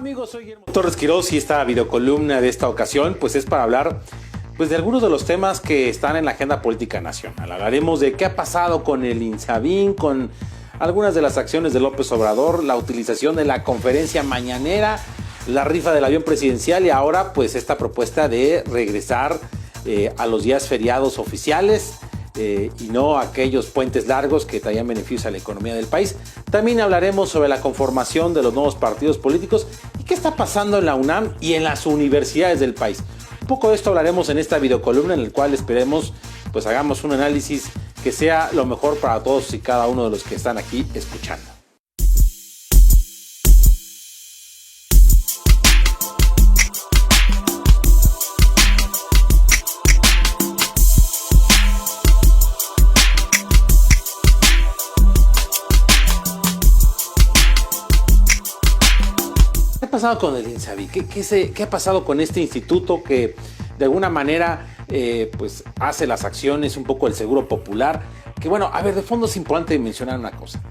amigos? Soy Guillermo Torres Quirós y esta videocolumna de esta ocasión pues es para hablar de algunos de los temas que están en la agenda política nacional. Hablaremos de qué ha pasado con el INSABIN, con algunas de las acciones de López Obrador, la utilización de la conferencia mañanera, la rifa del avión presidencial y ahora pues esta propuesta de regresar a los días feriados oficiales y no a aquellos puentes largos que traían beneficios a la economía del país. También hablaremos sobre la conformación de los nuevos partidos políticos y qué está pasando en la UNAM y en las universidades del país. Un poco de esto hablaremos en esta videocolumna en el cual esperemos pues hagamos un análisis que sea lo mejor para todos y cada uno de los que están aquí escuchando. ¿Qué ha pasado con el INSABI? ¿Qué ha pasado con este instituto que de alguna manera pues hace las acciones, un poco el seguro popular? Que bueno, a ver, de fondo es importante mencionar una cosa.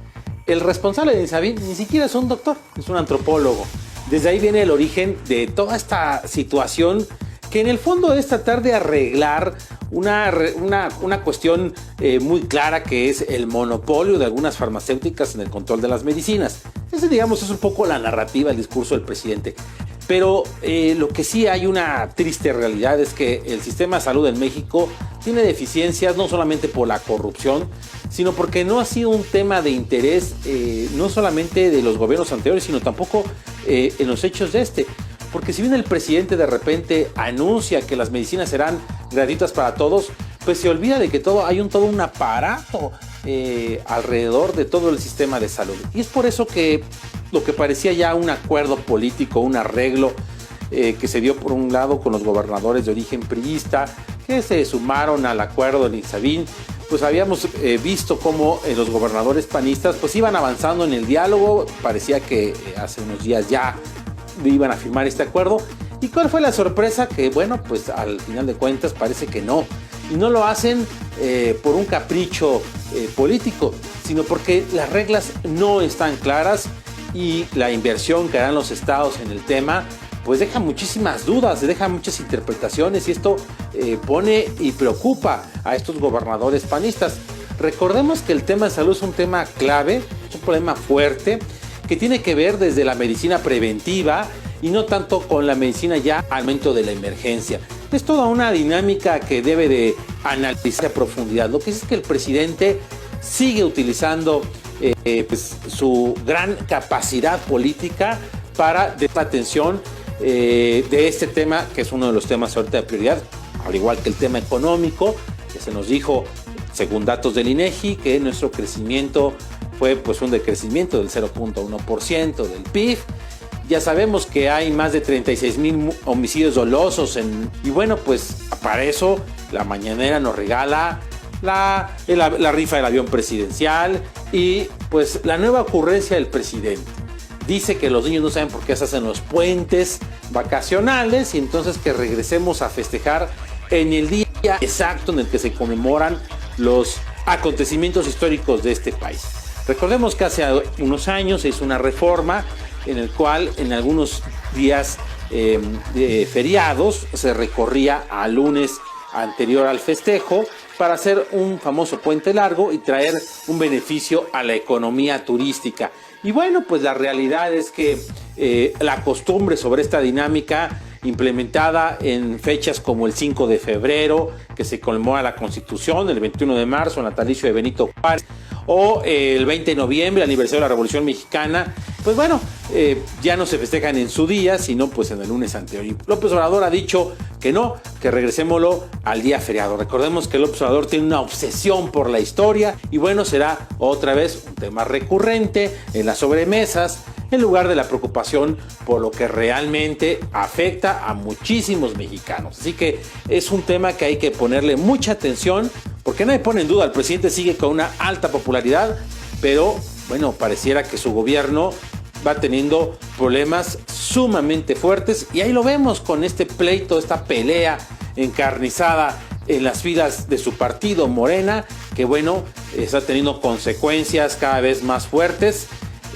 El responsable del INSABI ni siquiera es un doctor, es un antropólogo. Desde ahí viene el origen de toda esta situación que en el fondo es tratar de arreglar una cuestión muy clara, que es el monopolio de algunas farmacéuticas en el control de las medicinas. Ese, digamos, es un poco la narrativa, el discurso del presidente. Pero lo que sí hay una triste realidad es que el sistema de salud en México tiene deficiencias no solamente por la corrupción, sino porque no ha sido un tema de interés no solamente de los gobiernos anteriores, sino tampoco en los hechos de este. Porque si bien el presidente de repente anuncia que las medicinas serán gratuitas para todos, pues se olvida de que hay todo un aparato alrededor de todo el sistema de salud. Y es por eso que lo que parecía ya un acuerdo político, un arreglo que se dio por un lado con los gobernadores de origen priista, que se sumaron al acuerdo del INSABIN, pues habíamos visto cómo los gobernadores panistas pues iban avanzando en el diálogo. Parecía que hace unos días ya iban a firmar este acuerdo. ¿Y cuál fue la sorpresa? Que bueno, pues al final de cuentas parece que no. Y no lo hacen por un capricho político, sino porque las reglas no están claras y la inversión que harán los estados en el tema pues deja muchísimas dudas, deja muchas interpretaciones y esto pone y preocupa a estos gobernadores panistas. Recordemos que el tema de salud es un tema clave, es un problema fuerte que tiene que ver desde la medicina preventiva y no tanto con la medicina ya al momento de la emergencia. Es toda una dinámica que debe de analizar a profundidad. Lo que es que el presidente sigue utilizando pues, su gran capacidad política para dar atención de este tema, que es uno de los temas ahorita de prioridad, al igual que el tema económico, que se nos dijo, según datos del INEGI, que nuestro crecimiento fue pues un decrecimiento del 0.1% del PIB. Ya sabemos que hay más de 36,000 homicidios dolosos y bueno, pues para eso la mañanera nos regala la rifa del avión presidencial y pues la nueva ocurrencia del presidente. Dice que los niños no saben por qué se hacen los puentes vacacionales y entonces que regresemos a festejar en el día exacto en el que se conmemoran los acontecimientos históricos de este país. Recordemos que hace unos años se hizo una reforma en el cual en algunos días feriados se recorría al lunes anterior al festejo para hacer un famoso puente largo y traer un beneficio a la economía turística. Y bueno, pues la realidad es que la costumbre sobre esta dinámica implementada en fechas como el 5 de febrero, que se conmemora la Constitución, el 21 de marzo, el natalicio de Benito Juárez, o el 20 de noviembre, aniversario de la Revolución Mexicana, pues bueno, ya no se festejan en su día, sino pues en el lunes anterior. Y López Obrador ha dicho que no, que regresémoslo al día feriado. Recordemos que López Obrador tiene una obsesión por la historia y bueno, será otra vez un tema recurrente en las sobremesas, en lugar de la preocupación por lo que realmente afecta a muchísimos mexicanos. Así que es un tema que hay que ponerle mucha atención, porque nadie pone en duda, el presidente sigue con una alta popularidad, pero bueno, pareciera que su gobierno va teniendo problemas sumamente fuertes y ahí lo vemos con este pleito, esta pelea encarnizada en las filas de su partido Morena, que bueno, está teniendo consecuencias cada vez más fuertes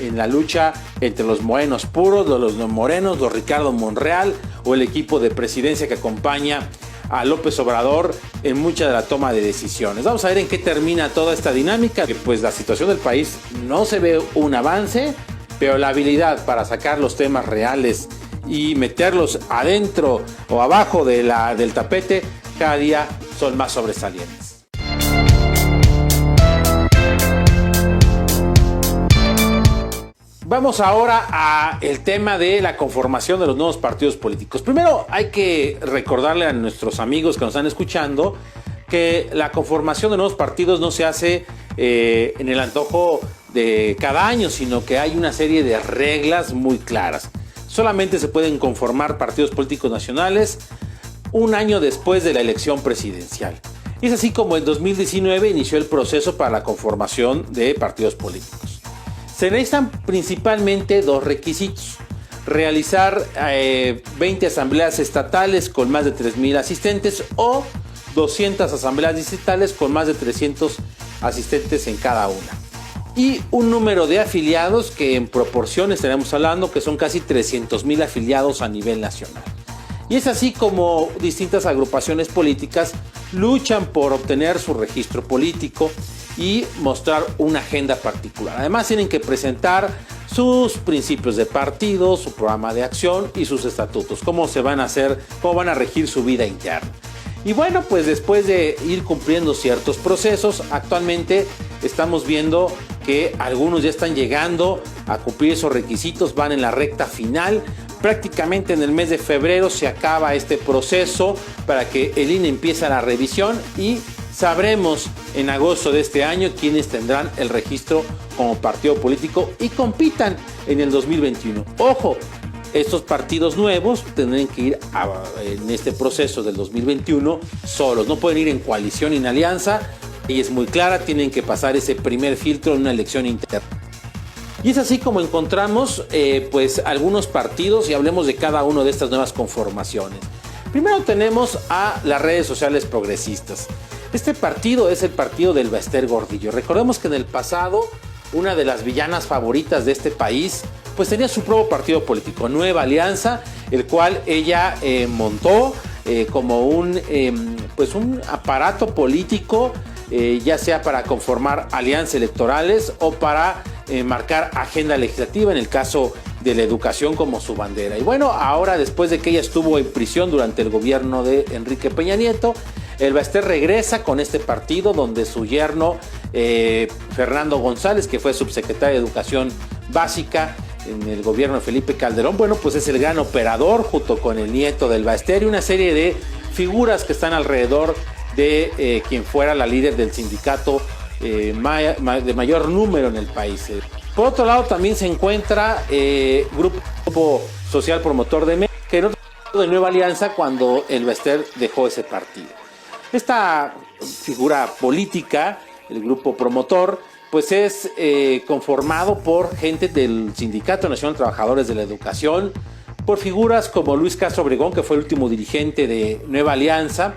en la lucha entre los morenos puros, los no morenos, los Ricardo Monreal o el equipo de presidencia que acompaña a López Obrador en mucha de la toma de decisiones. Vamos a ver en qué termina toda esta dinámica, que pues la situación del país no se ve un avance, pero la habilidad para sacar los temas reales y meterlos adentro o abajo del tapete cada día son más sobresalientes. Vamos ahora a el tema de la conformación de los nuevos partidos políticos. Primero hay que recordarle a nuestros amigos que nos están escuchando que la conformación de nuevos partidos no se hace en el antojo de cada año, sino que hay una serie de reglas muy claras. Solamente se pueden conformar partidos políticos nacionales un año después de la elección presidencial. Y es así como en 2019 inició el proceso para la conformación de partidos políticos. Se necesitan principalmente dos requisitos: realizar 20 asambleas estatales con más de 3,000 asistentes o 200 asambleas distritales con más de 300 asistentes en cada una. Y un número de afiliados que en proporción estaremos hablando que son casi 300,000 afiliados a nivel nacional. Y es así como distintas agrupaciones políticas luchan por obtener su registro político y mostrar una agenda particular. Además tienen que presentar sus principios de partido, su programa de acción y sus estatutos, cómo van a regir su vida interna. Y bueno, pues después de ir cumpliendo ciertos procesos, actualmente estamos viendo que algunos ya están llegando a cumplir esos requisitos, van en la recta final. Prácticamente en el mes de febrero se acaba este proceso para que el INE empiece la revisión y sabremos en agosto de este año quiénes tendrán el registro como partido político y compitan en el 2021. Ojo, estos partidos nuevos tendrán que ir en este proceso del 2021 solos, no pueden ir en coalición ni en alianza, y es muy clara, tienen que pasar ese primer filtro en una elección interna. Y es así como encontramos pues algunos partidos, y hablemos de cada uno de estas nuevas conformaciones. Primero tenemos a las redes sociales progresistas. Este partido es el partido del Bester Gordillo. Recordemos que en el pasado una de las villanas favoritas de este país pues tenía su propio partido político, Nueva Alianza, el cual ella montó como un aparato político, ya sea para conformar alianzas electorales o para marcar agenda legislativa, en el caso de la educación como su bandera. Y bueno, ahora después de que ella estuvo en prisión durante el gobierno de Enrique Peña Nieto, el Bester regresa con este partido donde su yerno Fernando González, que fue subsecretario de Educación Básica en el gobierno de Felipe Calderón, bueno, pues es el gran operador junto con el nieto del Bester y una serie de figuras que están alrededor de quien fuera la líder del sindicato de mayor número en el país. Por otro lado también se encuentra Grupo Social Promotor de México, que no de Nueva Alianza cuando el Bester dejó ese partido. Esta figura política, el grupo promotor, pues es conformado por gente del Sindicato Nacional de Trabajadores de la Educación, por figuras como Luis Castro Obregón, que fue el último dirigente de Nueva Alianza,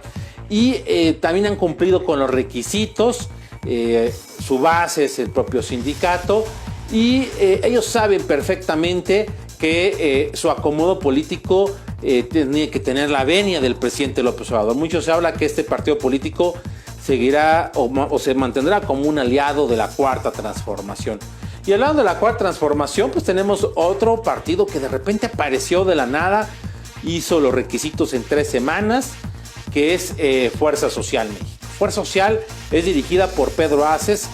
y también han cumplido con los requisitos. Su base es el propio sindicato y ellos saben perfectamente que su acomodo político tenía que tener la venia del presidente López Obrador. Mucho se habla que este partido político seguirá o se mantendrá como un aliado de la Cuarta Transformación. Y hablando de la Cuarta Transformación, pues tenemos otro partido que de repente apareció de la nada, hizo los requisitos en 3 semanas, que es Fuerza Social México. Fuerza Social es dirigida por Pedro Aces,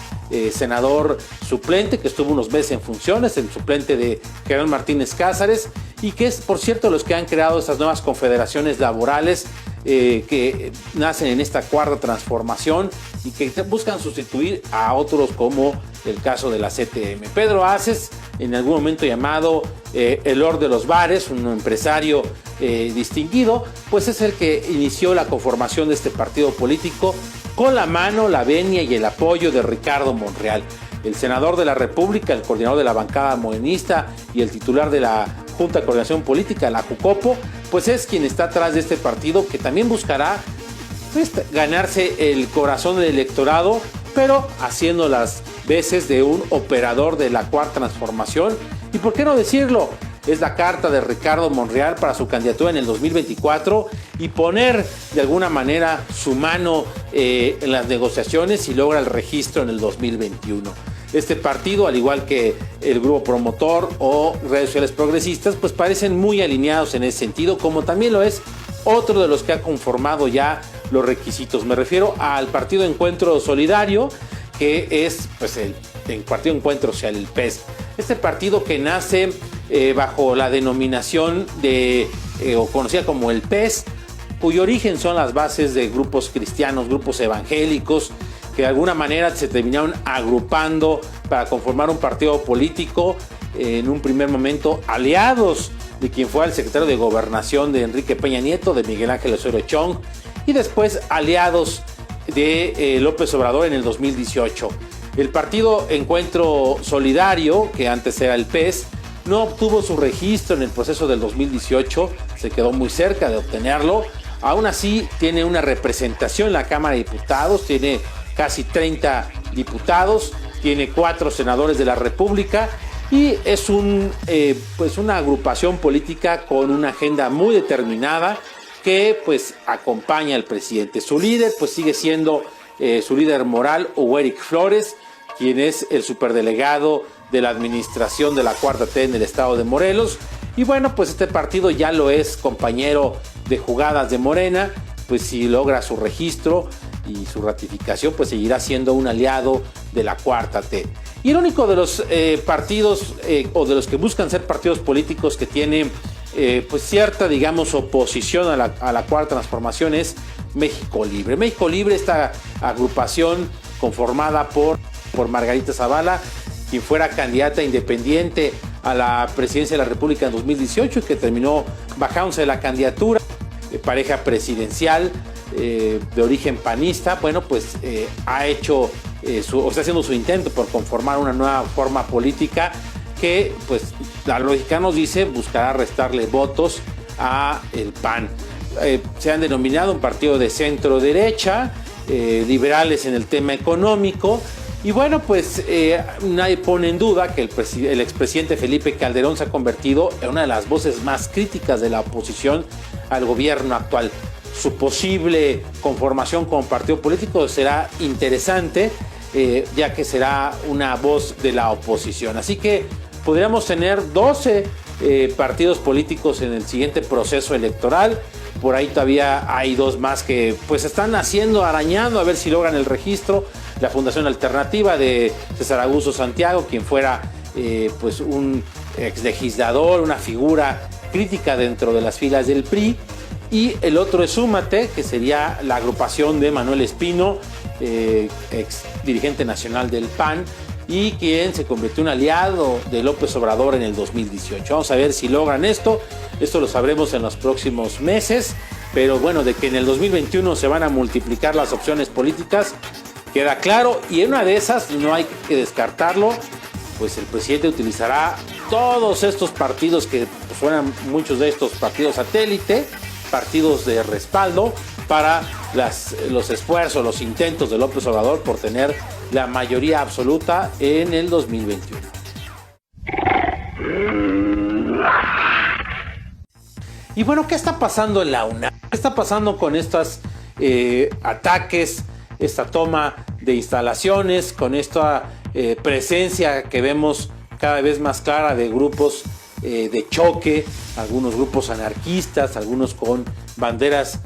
senador suplente, que estuvo unos meses en funciones, el suplente de Gerardo Martínez Cázares, y que es, por cierto, los que han creado estas nuevas confederaciones laborales que nacen en esta Cuarta Transformación y que buscan sustituir a otros, como el caso de la CTM. Pedro Aces, en algún momento llamado el Lord de los Bares, un empresario distinguido, pues es el que inició la conformación de este partido político con la mano, la venia y el apoyo de Ricardo Monreal, el senador de la República, el coordinador de la bancada morenista y el titular de la Junta de Coordinación Política, la JUCOPO, pues es quien está atrás de este partido, que también buscará ganarse el corazón del electorado pero haciendo las veces de un operador de la Cuarta Transformación. Y por qué no decirlo, es la carta de Ricardo Monreal para su candidatura en el 2024 y poner de alguna manera su mano en las negociaciones y logra el registro en el 2021. Este partido, al igual que el grupo promotor o redes sociales progresistas, pues parecen muy alineados en ese sentido, como también lo es otro de los que ha conformado ya los requisitos. Me refiero al Partido Encuentro Solidario, que es pues el Partido Encuentro Social, el PES. Este partido que nace bajo la denominación de, o conocida como el PES, cuyo origen son las bases de grupos cristianos, grupos evangélicos, que de alguna manera se terminaron agrupando para conformar un partido político, en un primer momento aliados de quien fue el secretario de Gobernación de Enrique Peña Nieto, de Miguel Ángel Osorio Chong, y después aliados de López Obrador en el 2018. El Partido Encuentro Solidario, que antes era el PES, no obtuvo su registro en el proceso del 2018, se quedó muy cerca de obtenerlo. Aún así tiene una representación en la Cámara de Diputados, tiene casi 30 diputados, tiene 4 senadores de la República y es pues una agrupación política con una agenda muy determinada que pues acompaña al presidente. Su líder pues sigue siendo su líder moral, Hugo Eric Flores, quien es el superdelegado de la administración de la 4T en el estado de Morelos. Y bueno, pues este partido ya lo es compañero de jugadas de Morena, pues si logra su registro y su ratificación, pues seguirá siendo un aliado de la 4T. Y el único de los partidos o de los que buscan ser partidos políticos que tiene pues cierta, digamos, oposición a la Cuarta Transformación es México Libre. México Libre, esta agrupación conformada por Margarita Zavala, quien fuera candidata independiente a la presidencia de la República en 2018 y que terminó bajándose de la candidatura, pareja presidencial de origen panista. Bueno, pues ha hecho está haciendo su intento por conformar una nueva forma política que, pues, la lógica nos dice buscará restarle votos a el PAN. Se han denominado un partido de centro derecha, liberales en el tema económico. Y bueno, pues nadie pone en duda que el expresidente Felipe Calderón se ha convertido en una de las voces más críticas de la oposición al gobierno actual. Su posible conformación como partido político será interesante, ya que será una voz de la oposición. Así que podríamos tener 12 partidos políticos en el siguiente proceso electoral. Por ahí todavía hay 2 más que pues están arañando a ver si logran el registro. La Fundación Alternativa de César Augusto Santiago, quien fuera pues un exlegislador, una figura crítica dentro de las filas del PRI. Y el otro es Súmate, que sería la agrupación de Manuel Espino, ex dirigente nacional del PAN, y quien se convirtió en aliado de López Obrador en el 2018. Vamos a ver si logran esto. Esto lo sabremos en los próximos meses. Pero bueno, de que en el 2021 se van a multiplicar las opciones políticas, queda claro. Y en una de esas, no hay que descartarlo, pues el presidente utilizará todos estos partidos que pues, suenan muchos de estos partidos satélite, partidos de respaldo para los esfuerzos, los intentos de López Obrador por tener la mayoría absoluta en el 2021. Y bueno, ¿qué está pasando en la UNAM? ¿Qué está pasando con estos ataques, esta toma de instalaciones, con esta presencia que vemos cada vez más clara de grupos de choque, algunos grupos anarquistas, algunos con banderas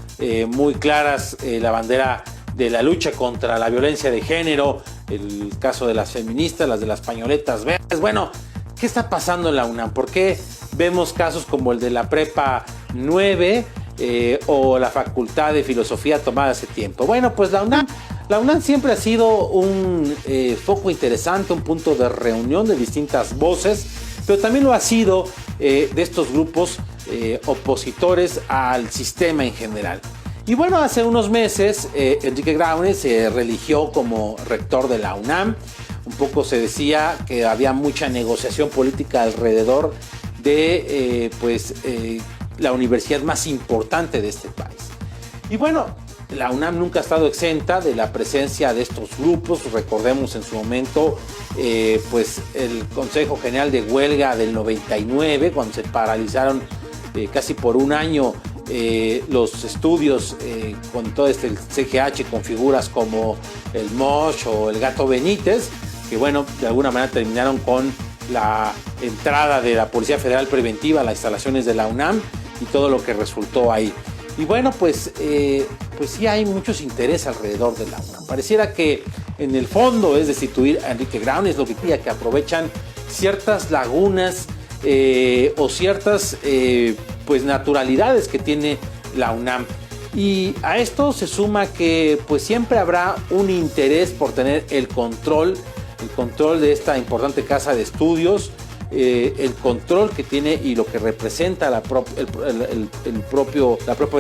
muy claras, la bandera de la lucha contra la violencia de género, el caso de las feministas, las de las pañoletas verdes? Bueno, ¿qué está pasando en la UNAM? ¿Por qué vemos casos como el de la Prepa 9 o la Facultad de Filosofía tomada hace tiempo? Bueno, pues la UNAM siempre ha sido un foco interesante, un punto de reunión de distintas voces, pero también lo ha sido de estos grupos opositores al sistema en general. Y bueno, hace unos meses Enrique Graue se reeligió como rector de la UNAM. Un poco se decía que había mucha negociación política alrededor de la universidad más importante de este país. Y bueno, la UNAM nunca ha estado exenta de la presencia de estos grupos. Recordemos en su momento pues el Consejo General de Huelga del 99, cuando se paralizaron casi por un año los estudios con todo el CGH, con figuras como el Mosh o el Gato Benítez, que bueno, de alguna manera terminaron con la entrada de la Policía Federal Preventiva a las instalaciones de la UNAM y todo lo que resultó ahí. Y bueno, pues sí hay muchos intereses alrededor de la UNAM. Pareciera que en el fondo es destituir a Enrique Graue, es lo que quería, que aprovechan ciertas lagunas o ciertas pues naturalidades que tiene la UNAM. Y a esto se suma que pues siempre habrá un interés por tener el control de esta importante casa de estudios, el control que tiene y lo que representa la propia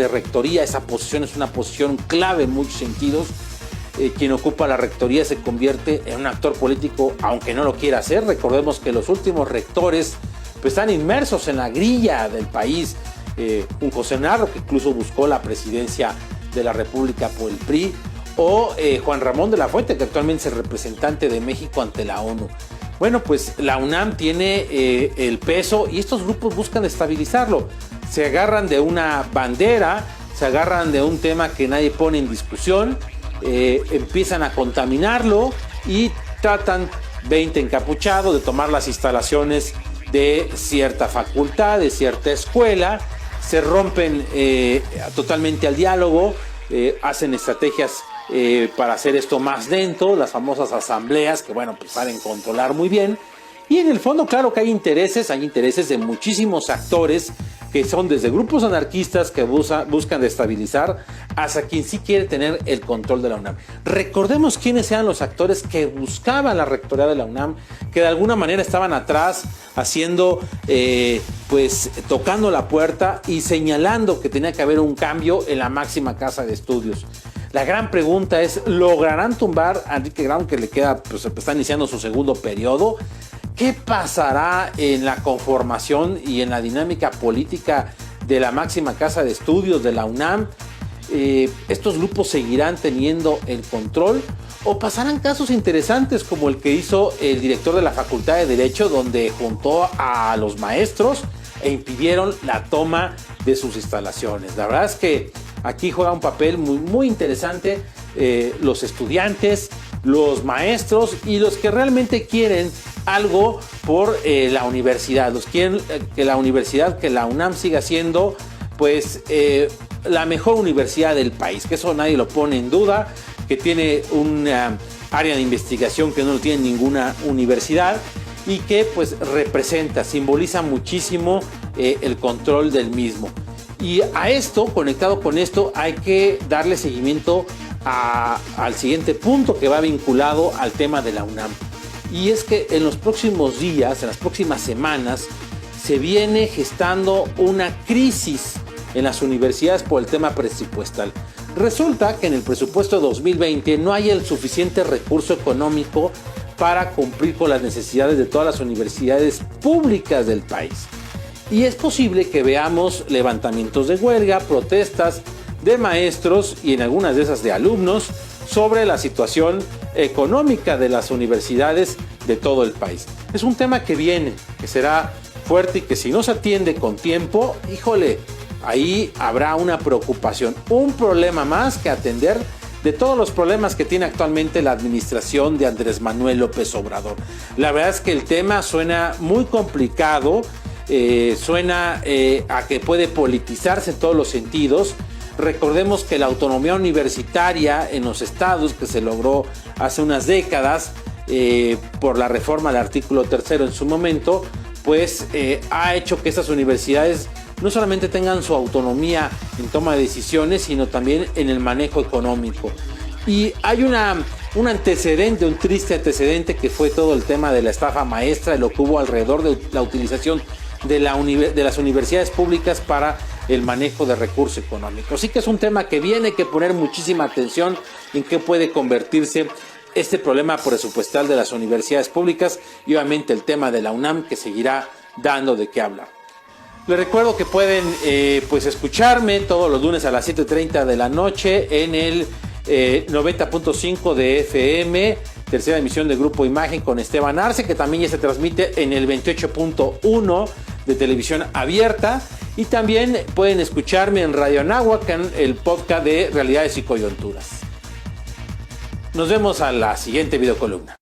rectoría. Esa posición es una posición clave en muchos sentidos. Quien ocupa la rectoría se convierte en un actor político, aunque no lo quiera hacer. Recordemos que los últimos rectores pues, están inmersos en la grilla del país. Un José Narro, que incluso buscó la presidencia de la República por el PRI, o Juan Ramón de la Fuente, que actualmente es el representante de México ante la ONU. Bueno, pues la UNAM tiene el peso y estos grupos buscan estabilizarlo. Se agarran de una bandera, se agarran de un tema que nadie pone en discusión, empiezan a contaminarlo y tratan, 20 encapuchados, de tomar las instalaciones de cierta facultad, de cierta escuela. Se rompen totalmente al diálogo, hacen estrategias para hacer esto más lento, las famosas asambleas que bueno, pues saben controlar muy bien. Y en el fondo, claro que hay intereses de muchísimos actores que son desde grupos anarquistas que buscan destabilizar hasta quien sí quiere tener el control de la UNAM. Recordemos quiénes eran los actores que buscaban la rectoría de la UNAM, que de alguna manera estaban atrás haciendo, pues tocando la puerta y señalando que tenía que haber un cambio en la máxima casa de estudios. La gran pregunta es, ¿lograrán tumbar a Enrique Graue, que le queda, pues está iniciando su segundo periodo? ¿Qué pasará en la conformación y en la dinámica política de la máxima casa de estudios de la UNAM? ¿Estos grupos seguirán teniendo el control? ¿O pasarán casos interesantes como el que hizo el director de la Facultad de Derecho, donde juntó a los maestros e impidieron la toma de sus instalaciones? La verdad es que aquí juega un papel muy, muy interesante los estudiantes, los maestros y los que realmente quieren algo por la universidad. Los quieren que la universidad, que la UNAM siga siendo pues la mejor universidad del país, que eso nadie lo pone en duda, que tiene una área de investigación que no lo tiene ninguna universidad y que pues representa, simboliza muchísimo el control del mismo. Y a esto, conectado con esto, hay que darle seguimiento al siguiente punto que va vinculado al tema de la UNAM. Y es que en los próximos días, en las próximas semanas, se viene gestando una crisis en las universidades por el tema presupuestal. Resulta que en el presupuesto 2020 no hay el suficiente recurso económico para cumplir con las necesidades de todas las universidades públicas del país. Y es posible que veamos levantamientos de huelga, protestas de maestros y en algunas de esas de alumnos sobre la situación económica de las universidades de todo el país. Es un tema que viene, que será fuerte y que si no se atiende con tiempo, híjole, ahí habrá una preocupación, un problema más que atender de todos los problemas que tiene actualmente la administración de Andrés Manuel López Obrador. La verdad es que el tema suena muy complicado, suena a que puede politizarse en todos los sentidos. Recordemos que la autonomía universitaria en los estados, que se logró hace unas décadas por la reforma del artículo 3 en su momento, pues ha hecho que estas universidades no solamente tengan su autonomía en toma de decisiones, sino también en el manejo económico. Y hay un antecedente, un triste antecedente, que fue todo el tema de la estafa maestra y lo que hubo alrededor de la utilización de las universidades públicas para el manejo de recursos económicos. Así que es un tema que viene que poner muchísima atención en qué puede convertirse este problema presupuestal de las universidades públicas y obviamente el tema de la UNAM, que seguirá dando de qué hablar. Les recuerdo que pueden pues escucharme todos los lunes a las 7:30 de la noche en el 90.5 de FM, tercera emisión de Grupo Imagen con Esteban Arce, que también ya se transmite en el 28.1 de televisión abierta. Y también pueden escucharme en Radio Anáhuac, en el podcast de Realidades y Coyunturas. Nos vemos a la siguiente videocolumna.